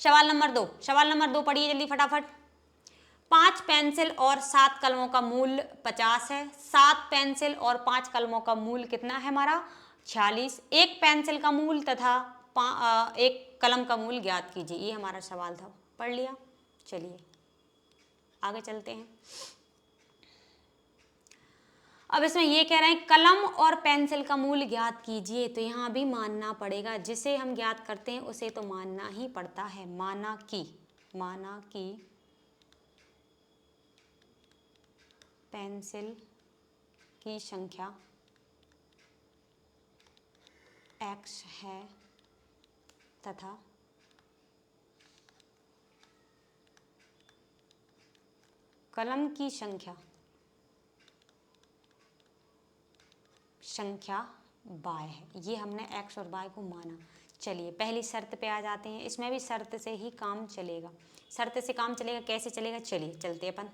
सवाल नंबर 2 पढ़िए जल्दी फटाफट। 5 पेंसिल और 7 कलमों का मूल्य 50 है। 7 पेंसिल और 5 कलमों का मूल्य कितना है हमारा 46। एक पेंसिल का मूल्य तथा एक कलम का मूल्य ज्ञात कीजिए। ये हमारा सवाल था, पढ़ लिया। चलिए आगे चलते हैं। अब इसमें ये कह रहे हैं कलम और पेंसिल का मूल्य ज्ञात कीजिए, तो यहाँ भी मानना पड़ेगा, जिसे हम ज्ञात करते हैं उसे तो मानना ही पड़ता है। माना कि पेंसिल की संख्या x है तथा कलम की संख्या y है। ये हमने x और y को माना। चलिए पहली शर्त पे आ जाते हैं। इसमें भी शर्त से ही काम चलेगा। शर्त से काम चलेगा, कैसे चलेगा, चलिए चलते अपन।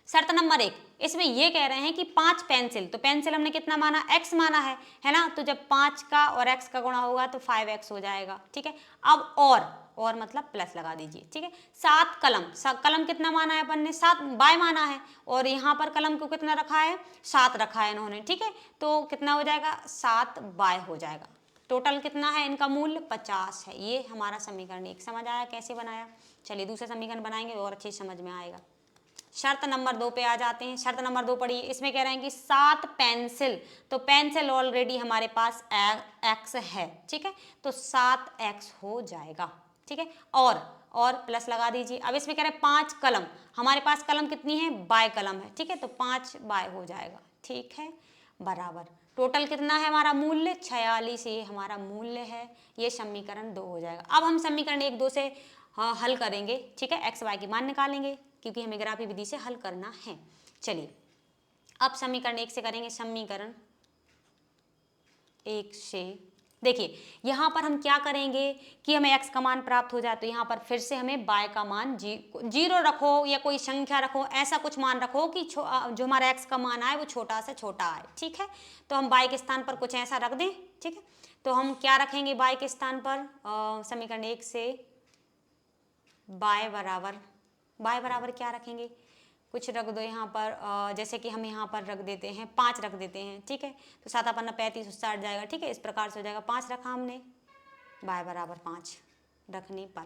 शर्त नंबर 1, इसमें ये कह रहे हैं कि 5 पेंसिल, तो पेंसिल हमने कितना माना x माना है ना, तो जब 5 का और x का गुणा होगा तो 5x हो जाएगा। ठीक है, अब और मतलब प्लस लगा दीजिए। ठीक है, 7 कलम कितना माना है अपन ने 7 बाय माना है, और यहाँ पर कलम को कितना रखा है 7 रखा है इन्होंने। ठीक है, तो कितना हो जाएगा 7 बाय हो जाएगा। टोटल कितना है इनका मूल्य 50 है। ये हमारा समीकरण 1 समझ आया कैसे बनाया। चलिए दूसरा समीकरण बनाएंगे और अच्छे समझ में आएगा। शर्त नंबर 2 पे आ जाते हैं। शर्त नंबर 2 पढ़िए। इसमें कह रहे हैं कि 7 पेंसिल, तो पेंसिल ऑलरेडी हमारे पास x है। ठीक है, तो 7x हो जाएगा। ठीक है, और प्लस लगा दीजिए। अब इसमें कह रहे हैं 5 कलम, हमारे पास कलम कितनी है बाय कलम है। ठीक है, तो 5 बाय हो जाएगा। ठीक है, बराबर टोटल कितना है हमारा मूल्य 46, ये हमारा मूल्य है। ये समीकरण 2 हो जाएगा। अब हम समीकरण 1 2 से हल करेंगे। ठीक है, x y की मान निकालेंगे क्योंकि हमें ग्राफी विधि से हल करना है। चलिए अब समीकरण 1 से करेंगे। समीकरण 1 से देखिए यहाँ पर हम क्या करेंगे कि हमें x का मान प्राप्त हो जाए, तो यहाँ पर फिर से हमें y का मान 0 रखो या कोई संख्या रखो, ऐसा कुछ मान रखो कि जो हमारा x का मान आए वो छोटा से छोटा आए। ठीक है, तो हम y के स्थान पर कुछ ऐसा रख दें। ठीक है, तो हम क्या रखेंगे y के स्थान पर समीकरण 1 से y बराबर क्या रखेंगे, कुछ रख दो यहाँ पर जैसे कि हम यहाँ पर रख देते हैं 5 रख देते हैं। ठीक है, तो 7 पन्ना 35 60 जाएगा। ठीक है, इस प्रकार से हो जाएगा। 5 रखा हमने, y बराबर 5 रखने पर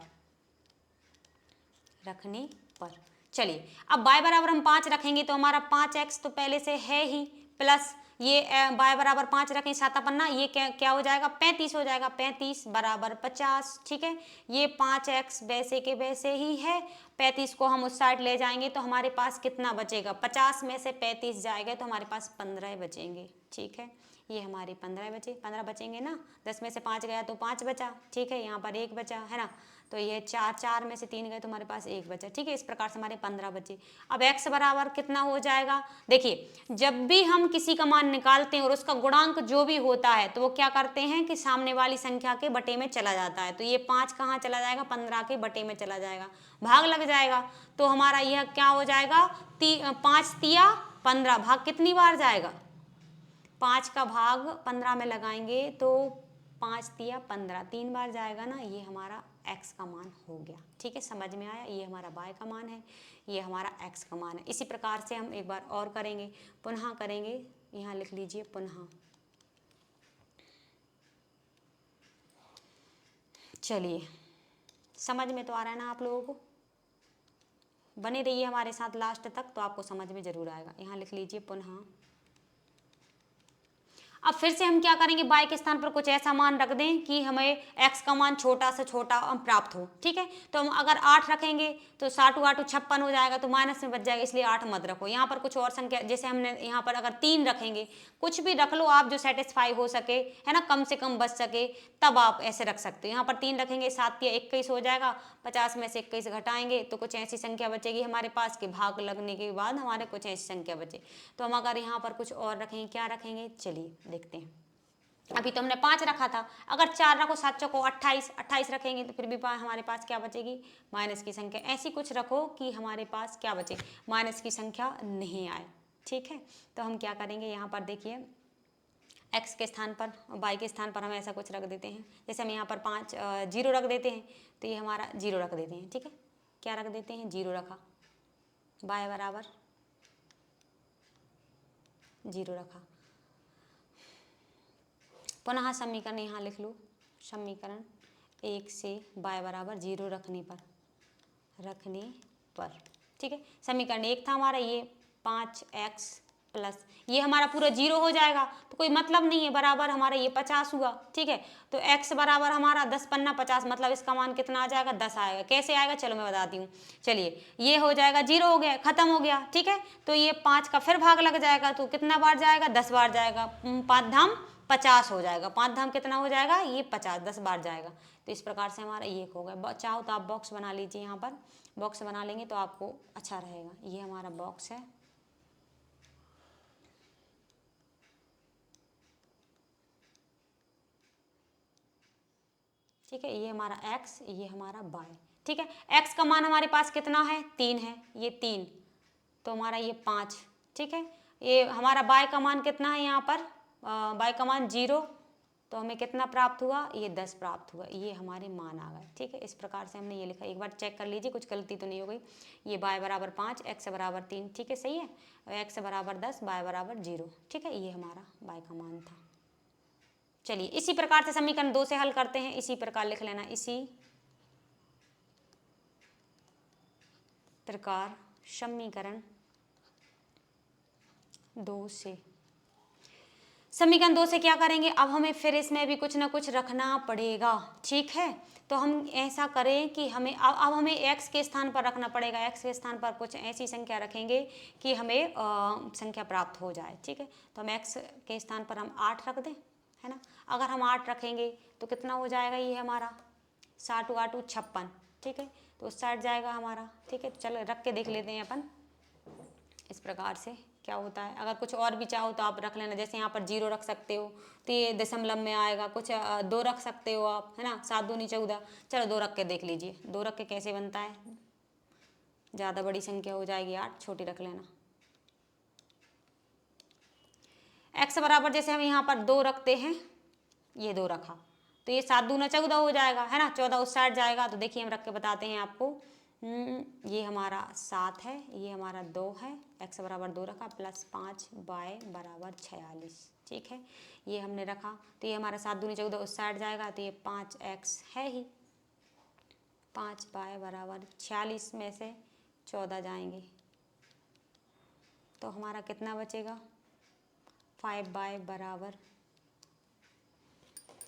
चलिए अब y बराबर हम 5 रखेंगे तो हमारा 5x तो पहले से है ही, प्लस ये y बराबर 5 रखें 7 पन्ना, ये क्या हो जाएगा 35 हो जाएगा। 35 बराबर 50। ठीक है, ये 5x वैसे के वैसे ही है। 35 को हम उस साइड ले जाएंगे तो हमारे पास कितना बचेगा, 50 में से 35 जाएगा तो हमारे पास 15 बचेंगे। ठीक है, ये हमारे 15 बचेंगे ना, 10 में से 5 गया तो 5 बचा। ठीक है, यहाँ पर 1 बचा है ना, तो ये 4 में से 3 गए तो हमारे पास 1 बचा। ठीक है, इस प्रकार से हमारे 15 बचे। अब x बराबर कितना हो जाएगा, देखिए जब भी हम किसी का मान निकालते हैं और उसका गुणांक जो भी होता है तो वो क्या करते हैं कि सामने वाली संख्या के बटे में चला जाता है। तो ये 5 कहाँ चला जाएगा 15 के बटे में चला जाएगा, भाग लग जाएगा। तो हमारा यह क्या हो जाएगा 5 तिया 15, भाग कितनी बार जाएगा 5 का भाग 15 में लगाएंगे तो 5 तिया 15 3 बार जाएगा ना, ये हमारा x का मान हो गया। ठीक है, समझ में आया। ये हमारा y का मान है, ये हमारा x का मान है। इसी प्रकार से हम एक बार और करेंगे, पुनः करेंगे। यहाँ लिख लीजिए पुनः। चलिए समझ में तो आ रहा है ना आप लोगों को, बने रहिए हमारे साथ लास्ट तक तो आपको समझ में जरूर आएगा। यहाँ लिख लीजिए पुनः। अब फिर से हम क्या करेंगे y के स्थान पर कुछ ऐसा मान रख दें कि हमें x का मान छोटा से छोटा प्राप्त हो। ठीक है, तो हम अगर 8 रखेंगे तो 7 8 56 हो जाएगा, तो माइनस में बच जाएगा, इसलिए 8 मत रखो। यहाँ पर कुछ और संख्या, जैसे हमने यहाँ पर अगर 3 रखेंगे, कुछ भी रख लो आप जो सेटिस्फाई हो सके, है ना, कम से कम बच सके, तब आप ऐसे रख सकते हो। यहाँ पर 3 रखेंगे 7 या 21 हो जाएगा, 50 में से 21 घटाएंगे तो कुछ ऐसी संख्या बचेगी हमारे पास के भाग लगने के बाद हमारे कुछ ऐसी संख्या बचे। तो हम अगर यहाँ पर कुछ और रखेंगे, क्या रखेंगे चलिए देखते हैं। अभी तो हमने 5 रखा था, अगर 4 रखो 7 चौको 28 रखेंगे तो फिर भी हमारे पास क्या बचेगी माइनस की संख्या। ऐसी कुछ रखो कि हमारे पास क्या बचे माइनस की संख्या नहीं आए। ठीक है, तो हम क्या करेंगे यहाँ पर देखिए एक्स के स्थान पर, वाई के स्थान पर हम ऐसा कुछ रख देते हैं। जैसे हम यहाँ पर 5 0 रख देते हैं, तो ये हमारा 0 रख देते हैं। ठीक है, क्या रख देते हैं, 0 रखा, वाई बराबर 0 रखा। पुनः समीकरण यहाँ लिख लो, समीकरण 1 से वाई बराबर 0 रखने पर। ठीक है, समीकरण 1 था हमारा ये 5x प्लस, ये हमारा पूरा 0 हो जाएगा तो कोई मतलब नहीं है, बराबर हमारा ये 50 हुआ। ठीक है, तो x बराबर हमारा 10 पन्ना 50, मतलब इसका मान कितना आ जाएगा, 10 आएगा। कैसे आएगा, चलो मैं बताती हूँ। चलिए, ये हो जाएगा 0 हो गया, खत्म हो गया। ठीक है, तो ये 5 का फिर भाग लग जाएगा, तो कितना बार जाएगा, 10 बार जाएगा। 5 धाम 50 हो जाएगा, 5 धाम कितना हो जाएगा, ये 50, 10 बार जाएगा। तो इस प्रकार से हमारा ये हो गया। चाहो तो आप बॉक्स बना लीजिए, यहाँ पर बॉक्स बना लेंगे तो आपको अच्छा रहेगा। ये हमारा बॉक्स है, ठीक है, ये हमारा x, ये हमारा y। ठीक है, x का मान हमारे पास कितना है, 3 है, ये 3, तो हमारा ये 5। ठीक है, ये हमारा y का मान कितना है, यहाँ पर y का मान 0, तो हमें कितना प्राप्त हुआ, ये 10 प्राप्त हुआ। ये हमारे मान आ गए। ठीक है, इस प्रकार से हमने ये लिखा। एक बार चेक कर लीजिए, कुछ गलती तो नहीं हो गई। ये y बराबर 5, x बराबर 3, ठीक है, सही है, x बराबर 10, y बराबर 0। ठीक है, ये हमारा y का मान था। चलिए, इसी प्रकार से समीकरण 2 से हल करते हैं। इसी प्रकार लिख लेना, इसी प्रकार समीकरण 2 से, समीकरण 2 से क्या करेंगे, अब हमें फिर इसमें भी कुछ ना कुछ रखना पड़ेगा। ठीक है, तो हम ऐसा करें कि हमें अब हमें x के स्थान पर रखना पड़ेगा। x के स्थान पर कुछ ऐसी संख्या रखेंगे कि हमें संख्या प्राप्त हो जाए। ठीक है, तो हम x के स्थान पर हम 8 रख दें, है ना। अगर हम 8 रखेंगे तो कितना हो जाएगा, ये हमारा 60 8 56। ठीक है, तो 60 जाएगा हमारा। ठीक है, तो चलो रख के देख लेते हैं अपन इस प्रकार से क्या होता है। अगर कुछ और भी चाहो तो आप रख लेना, जैसे यहाँ पर 0 रख सकते हो तो ये दशमलव में आएगा। कुछ 2 रख सकते हो आप, है ना, 7 दूनी 14। चलो 2 रख के देख लीजिए, 2 रख के कैसे बनता है, ज़्यादा बड़ी संख्या हो जाएगी 8, छोटी रख लेना। x बराबर जैसे हम यहाँ पर 2 रखते हैं, ये 2 रखा तो ये 7 दूना 14 हो जाएगा, है ना, 14 उस साइड जाएगा। तो देखिए हम रख के बताते हैं आपको। ये हमारा 7 है, ये हमारा 2 है, x बराबर 2 रखा, प्लस 5 y बराबर 46। ठीक है, ये हमने रखा तो ये हमारा 7 दूनी 14 उस साइड जाएगा, तो ये 5x है ही, 5 y बराबर 46 में से 14 जाएंगे तो हमारा कितना बचेगा, 5y बराबर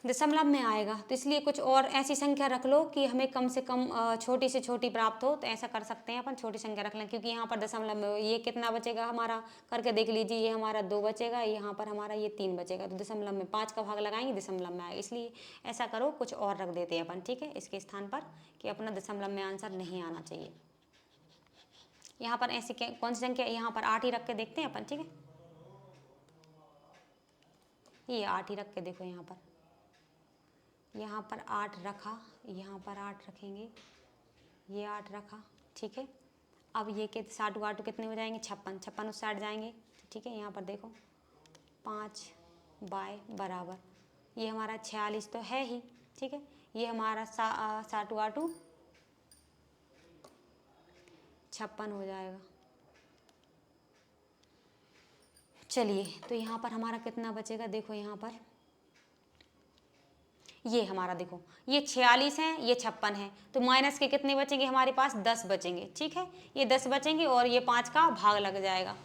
दशमलव में आएगा। तो इसलिए कुछ और ऐसी संख्या रख लो कि हमें कम से कम छोटी से छोटी प्राप्त हो। तो ऐसा कर सकते हैं अपन, छोटी संख्या रख लें, क्योंकि यहाँ पर दशमलव में ये कितना बचेगा हमारा, करके देख लीजिए। ये हमारा 2 बचेगा, यहाँ पर हमारा ये 3 बचेगा, तो दशमलव में 5 का भाग लगाएंगे, दशमलव में आएगा। इसलिए ऐसा करो, कुछ और रख देते हैं अपन। ठीक है, इसके स्थान पर कि अपना दशमलव में आंसर नहीं आना चाहिए। यहाँ पर ऐसी कौन सी संख्या, यहाँ पर 8 ही रख के देखते हैं अपन। ठीक है, ये 8 ही रख के देखो, यहाँ पर 8 रखा, यहाँ पर 8 रखेंगे, ये 8 रखा। ठीक है, अब ये के 60 8 कितने हो जाएंगे, 56, 56 उस साइड जाएंगे। ठीक है, यहाँ पर देखो 5 y बराबर, ये हमारा 46 तो है ही। ठीक है, ये हमारा 60 8 56 हो जाएगा। चलिए, तो यहाँ पर हमारा कितना बचेगा, देखो यहाँ पर ये हमारा देखो, ये 46 है, ये 56 है, तो माइनस के कितने बचेंगे हमारे पास, 10 बचेंगे। ठीक है, ये 10 बचेंगे और ये 5 का भाग लग जाएगा,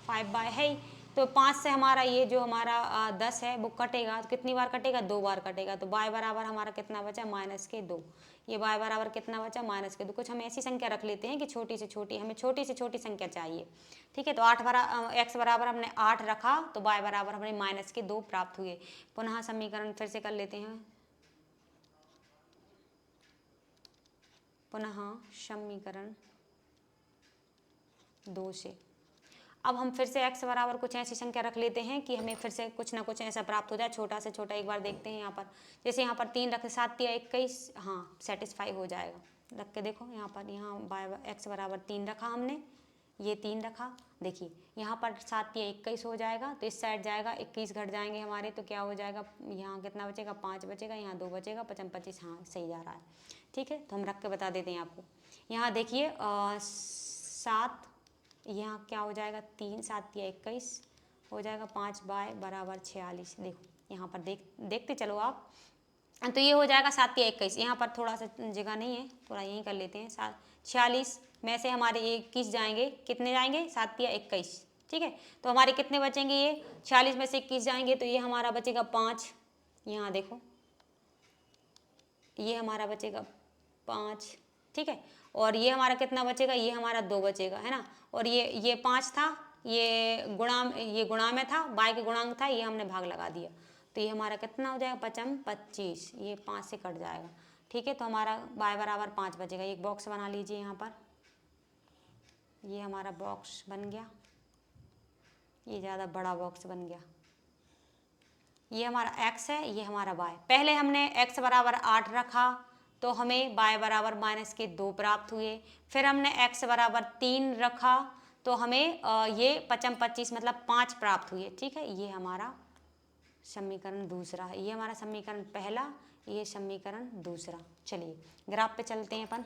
5y है ही। तो 5 से हमारा ये जो हमारा 10 है वो कटेगा, तो कितनी बार कटेगा, 2 बार कटेगा। तो y बराबर हमारा कितना बचा, -2। ये y बराबर कितना बचा, -2। कुछ हम ऐसी संख्या रख लेते हैं कि छोटी से छोटी, हमें छोटी से छोटी संख्या चाहिए। ठीक है, तो x बराबर हमने 8 रखा, तो y बराबर हमें -2 प्राप्त हुए। पुनः समीकरण फिर से कर लेते हैं, पुनः समीकरण 2 से। अब हम फिर से x बराबर कुछ ऐसी संख्या रख लेते हैं कि हमें फिर से कुछ ना कुछ ऐसा प्राप्त हो जाए, छोटा से छोटा। एक बार देखते हैं यहाँ पर, जैसे यहाँ पर 3 रख, 7 या 21, हाँ सेटिस्फाई हो जाएगा। रख के देखो यहाँ पर, यहाँ x बराबर 3 रखा हमने, ये 3 रखा, देखिए यहाँ पर 7 या 21 हो जाएगा, तो इस साइड जाएगा 21 घट जाएंगे हमारे, तो क्या हो जाएगा, यहाँ कितना बचेगा, 5 बचेगा, यहाँ 2 बचेगा, 55 25, हाँ सही जा रहा है। ठीक है, तो हम रख के बता देते हैं आपको। यहाँ देखिए 7, यहाँ क्या हो जाएगा, 3 7 या 21 हो जाएगा, 5 बाय बराबर 46। देखो यहाँ पर देखते चलो आप, तो ये हो जाएगा 7 या 21। यहाँ पर थोड़ा सा जगह नहीं है, थोड़ा यहीं कर लेते हैं। 46 में से हमारे 21 जाएंगे, कितने जाएंगे, 7 या 21। ठीक है, तो हमारे कितने बचेंगे, ये 46 में से 21 जाएंगे, तो ये हमारा बचेगा 5। यहाँ देखो ये हमारा बचेगा 5। ठीक है, और ये हमारा कितना बचेगा, ये हमारा 2 बचेगा, है ना। और ये 5 था, ये गुणा में था, बाय के गुणांक था, ये हमने भाग लगा दिया, तो ये हमारा कितना हो जाएगा, 55 25, ये 5 से कट जाएगा। ठीक है, तो हमारा बाय बराबर 5 बचेगा। एक बॉक्स बना लीजिए यहाँ पर, ये हमारा बॉक्स बन गया, ये ज़्यादा बड़ा बॉक्स बन गया। ये हमारा x है, ये हमारा y। पहले हमने x बराबर 8 रखा, तो हमें y बराबर -2 प्राप्त हुए। फिर हमने x बराबर 3 रखा, तो हमें ये 55 25 मतलब 5 प्राप्त हुए। ठीक है, ये हमारा समीकरण दूसरा है, ये हमारा समीकरण पहला, ये समीकरण दूसरा। चलिए ग्राफ पे चलते हैं अपन।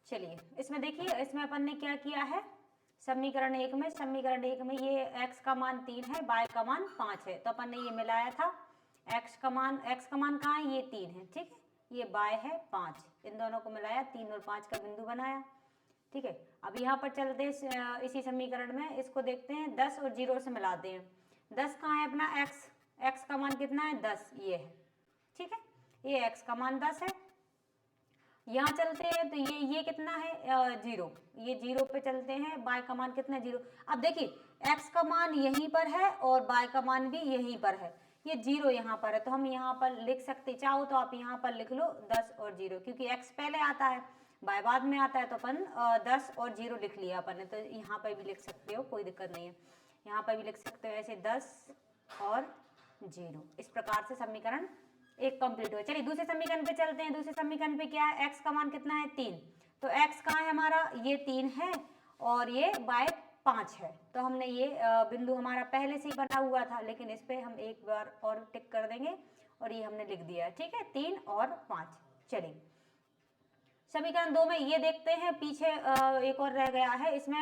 चलिए इसमें देखिए, इसमें अपन ने क्या किया है, समीकरण एक में ये x का मान 3 है, y का मान 5 है, तो अपन ने ये मिलाया था। x का मान कहाँ है, ये 3 है। ठीक है, ये y है 5, इन दोनों को मिलाया, 3 और 5 का बिंदु बनाया। ठीक है, अब यहाँ पर चलते हैं इसी समीकरण में, इसको देखते हैं, 10 और 0 से मिलाते हैं। 10 कहाँ है अपना x का मान कितना है, 10, ये है। ठीक है, ये x का मान 10 है। यहाँ चलते हैं तो ये कितना है, 0, ये 0 पे चलते हैं, y का मान कितना है, 0। अब देखिए x का मान यहीं पर है और y का मान भी यहीं पर है, ये 0 यहाँ पर है, तो हम यहाँ पर लिख सकते, चाहो तो आप यहाँ पर लिख लो 10 और 0, क्योंकि x पहले आता है, y बाद में आता है, तो अपन 10 और 0 लिख लिया अपन ने। तो यहाँ पर भी लिख सकते हो, कोई दिक्कत नहीं है, यहाँ पर भी लिख सकते हो ऐसे 10 और 0। इस प्रकार से समीकरण एक कंप्लीट हुआ। चलिए दूसरे समीकरण पे चलते हैं। दूसरे समीकरण पे क्या है, x का मान कितना है, 3, तो x कहाँ है हमारा, ये 3 है और ये y 5 है, तो हमने ये बिंदु हमारा पहले से ही बना हुआ था, लेकिन इस पे हम एक बार और टिक कर देंगे और ये हमने लिख दिया। ठीक है, 3 और 5। चलिए समीकरण 2 में ये देखते हैं, पीछे एक और रह गया है, इसमें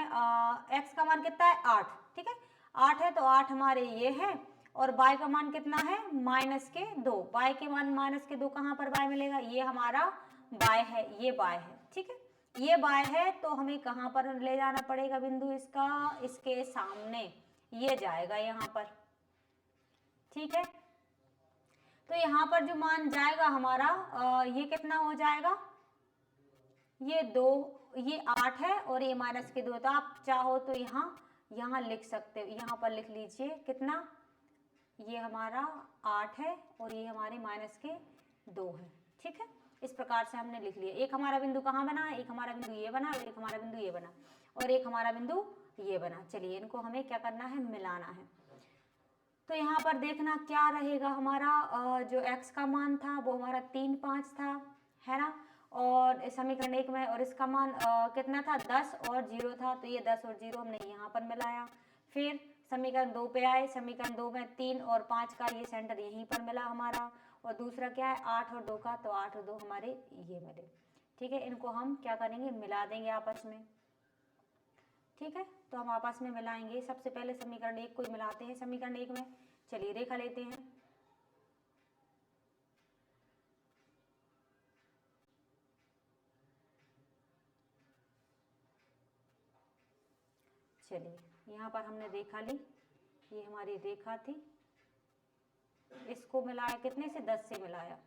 x का मान कितना है, 8। ठीक है, 8 है, तो 8 हमारे ये है, और y का मान कितना है, -2। y के मान -2 कहाँ पर y मिलेगा, ये हमारा y है, ये y है। ठीक है, ये y है, तो हमें कहाँ पर ले जाना पड़ेगा बिंदु इसका, इसके सामने ये जाएगा यहाँ पर। ठीक है, तो यहाँ पर जो मान जाएगा हमारा ये कितना हो जाएगा, ये 2, ये 8 है और ये -2, तो आप चाहो तो यहाँ लिख सकते हो, यहाँ पर लिख लीजिए कितना, ये हमारा 8 है और ये हमारे -2 है। ठीक है, इस प्रकार से हमने लिख लिया। एक हमारा बिंदु कहाँ बना, एक हमारा बिंदु ये बना, और एक हमारा बिंदु ये बना, और एक हमारा बिंदु ये बना। चलिए इनको हमें क्या करना है, मिलाना है। तो यहाँ पर देखना क्या रहेगा हमारा, जो x का मान था वो हमारा 3 5 था, है ना, और समीकरण 1 में, और इसका मान कितना था, 10 और 0 था, तो ये 10 और 0 हमने यहाँ पर मिलाया। फिर समीकरण 2 पे आए, समीकरण 2 में 3 और 5 का ये सेंटर यहीं पर मिला हमारा, और दूसरा क्या है 8 और 2 का, तो 8 और 2 हमारे ये मिले। ठीक है, इनको हम क्या करेंगे, मिला देंगे आपस में। ठीक है, तो हम आपस में मिलाएंगे। सबसे पहले समीकरण 1 को मिलाते हैं, समीकरण 1 में। चलिए रेखा लेते हैं। चलिए यहाँ पर हमने रेखा ली, ये हमारी रेखा थी, इसको मिलाया कितने से, 10 से मिलाया।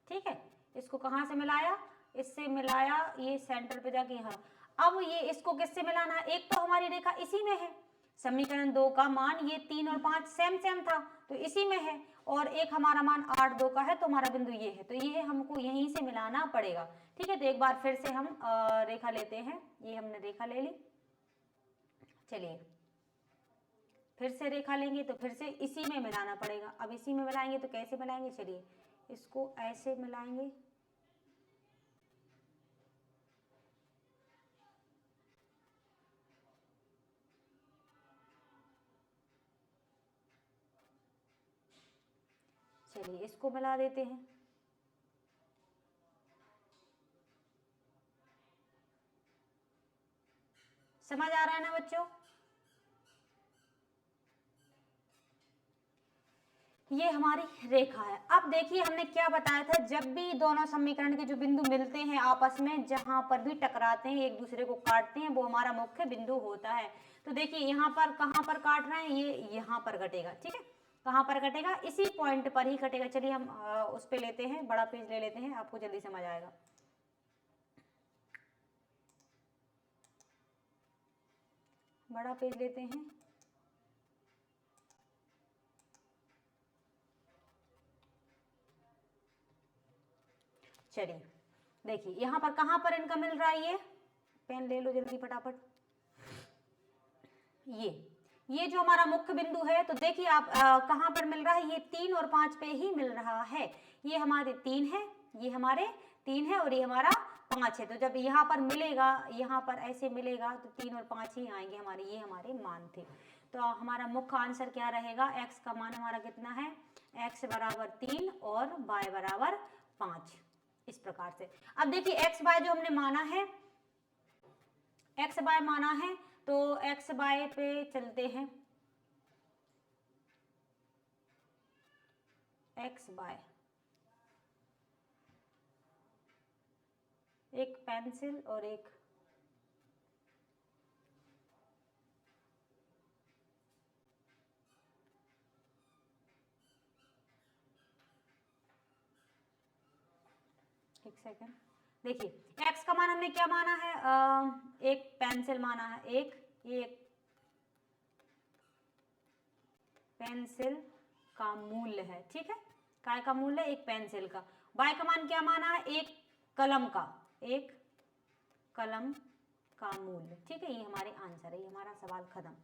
ठीक है, इसको कहाँ से मिलाया, इससे मिलाया, ये सेंटर पे जाके यहाँ। अब ये इसको किससे मिलाना है, एक तो हमारी रेखा इसी में है, समीकरण 2 का मान ये 3 और 5 सेम सेम था, तो इसी में है, और एक हमारा मान 8 2 का है, तो हमारा बिंदु ये है, तो ये हमको यहीं से मिलाना पड़ेगा। ठीक है, तो एक बार फिर से हम रेखा लेते हैं, ये हमने रेखा ले ली। चलिए फिर से रेखा लेंगे तो फिर से इसी में मिलाना पड़ेगा। अब इसी में मिलाएंगे तो कैसे मिलाएंगे, चलिए इसको ऐसे मिलाएंगे, चलिए इसको मिला देते हैं। समझ आ रहा है ना बच्चों? ये हमारी रेखा है। अब देखिए हमने क्या बताया था, जब भी दोनों समीकरण के जो बिंदु मिलते हैं आपस में, जहां पर भी टकराते हैं एक दूसरे को काटते हैं, वो हमारा मुख्य बिंदु होता है। तो देखिए यहाँ पर कहाँ पर काट रहे हैं, ये यहाँ पर कटेगा, ठीक है। कहाँ पर कटेगा, इसी पॉइंट पर ही कटेगा। चलिए हम उस पे लेते हैं, बड़ा पेज ले लेते हैं, आपको जल्दी समझ आएगा। बड़ा पेज लेते हैं, चलिए देखिए यहाँ पर कहाँ पर इनका मिल रहा है, ये पेन ले लो जल्दी फटाफट। ये जो हमारा मुख्य बिंदु है, तो देखिए आप कहाँ पर मिल रहा है, ये 3 और 5 पे ही मिल रहा है। ये हमारे 3 है, ये हमारे 3 है और ये हमारा 5 है। तो जब यहाँ पर मिलेगा, यहाँ पर ऐसे मिलेगा तो 3 और 5 ही आएंगे हमारे, ये हमारे मान थे। तो हमारा मुख्य आंसर क्या रहेगा, x का मान हमारा कितना है, x बराबर 3 और y बराबर 5, इस प्रकार से। अब देखिए x y जो हमने माना है, x y माना है, तो x y पे चलते हैं, x y, एक पेंसिल और एक सेकंड। देखिए x का मान हमने क्या माना है, एक पेंसिल माना है, एक पेंसिल का मूल्य है, ठीक है। काय का मूल्य, एक पेंसिल का। y का मान क्या माना है, एक कलम का, एक कलम का मूल्य, ठीक है। ये हमारे आंसर है, ये हमारा सवाल खत्म।